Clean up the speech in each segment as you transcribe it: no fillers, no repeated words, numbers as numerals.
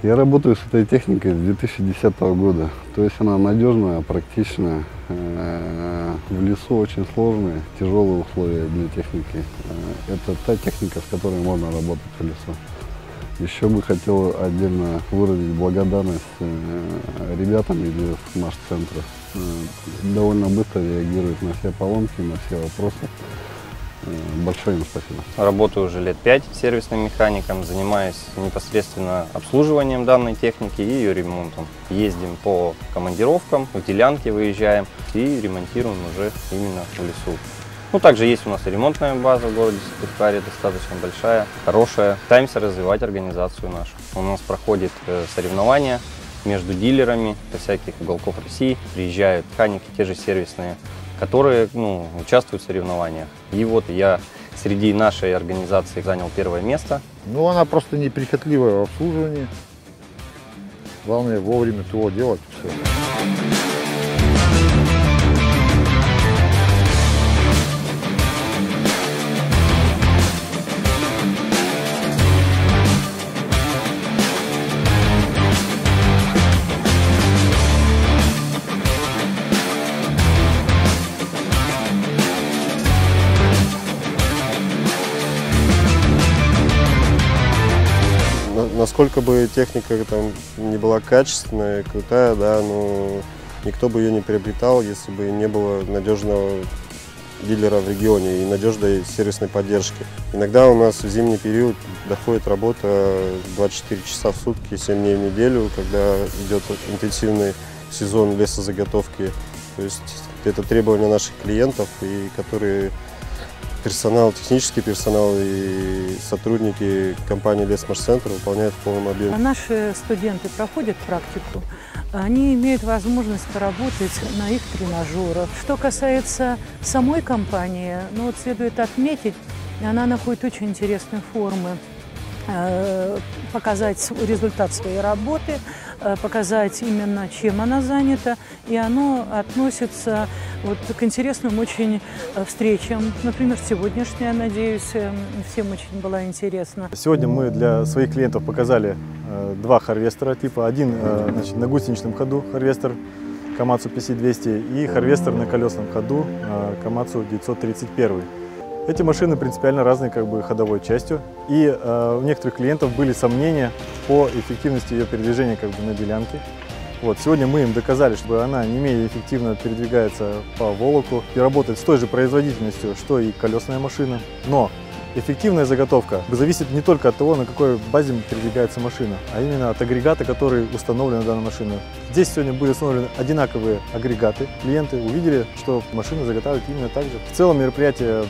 Я работаю с этой техникой с 2010 года. То есть она надежная, практичная. В лесу очень сложные, тяжелые условия для техники. Это та техника, с которой можно работать в лесу. Еще бы хотел отдельно выразить благодарность ребятам из Машцентра. Довольно быстро реагируют на все поломки, на все вопросы. Большое им спасибо. Работаю уже лет 5 сервисным механиком, занимаюсь непосредственно обслуживанием данной техники и ее ремонтом. Ездим по командировкам, в делянки выезжаем и ремонтируем уже именно в лесу. Ну, также есть у нас и ремонтная база в городе Сыктывкаре, достаточно большая, хорошая. Пытаемся развивать организацию нашу. У нас проходят соревнования между дилерами со всяких уголков России. Приезжают механики, те же сервисные, которые участвуют в соревнованиях. И вот я среди нашей организации занял первое место. Ну, она просто неприхотливая в обслуживании. Главное вовремя его делать. Все. Насколько бы техника там не была качественная, крутая, да, но никто бы ее не приобретал, если бы не было надежного дилера в регионе и надежной сервисной поддержки. Иногда у нас в зимний период доходит работа 24 часа в сутки, 7 дней в неделю, когда идет интенсивный сезон лесозаготовки. То есть это требования наших клиентов, и которые персонал, технический персонал и сотрудники компании Лесмашцентр выполняют в полном объеме. Наши студенты проходят практику, они имеют возможность поработать на их тренажерах. Что касается самой компании, вот следует отметить, она находит очень интересные формы показать результат своей работы, показать именно, чем она занята, и оно относится к интересным очень встречам. Например, сегодняшняя, надеюсь, всем очень была интересна. Сегодня мы для своих клиентов показали два харвестера типа. Один на гусеничном ходу харвестер Komatsu PC200 и харвестер на колесном ходу Komatsu 931. Эти машины принципиально разные ходовой частью, и у некоторых клиентов были сомнения по эффективности ее передвижения на делянке. Сегодня мы им доказали, что она не менее эффективно передвигается по волоку и работает с той же производительностью, что и колесная машина. Но эффективная заготовка зависит не только от того, на какой базе передвигается машина, а именно от агрегата, который установлен на данную машину. Здесь сегодня были установлены одинаковые агрегаты. Клиенты увидели, что машины заготавливают именно так же. В целом мероприятие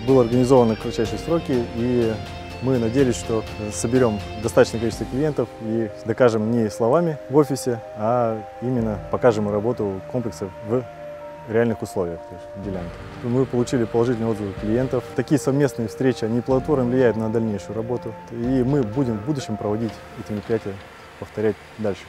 было организовано в кратчайшие сроки, и мы надеялись, что соберем достаточное количество клиентов и докажем не словами в офисе, а именно покажем работу комплекса в реальных условиях, то есть в делянке. Мы получили положительные отзывы клиентов. Такие совместные встречи, они плодотворно влияют на дальнейшую работу. И мы будем в будущем проводить эти мероприятия, повторять дальше.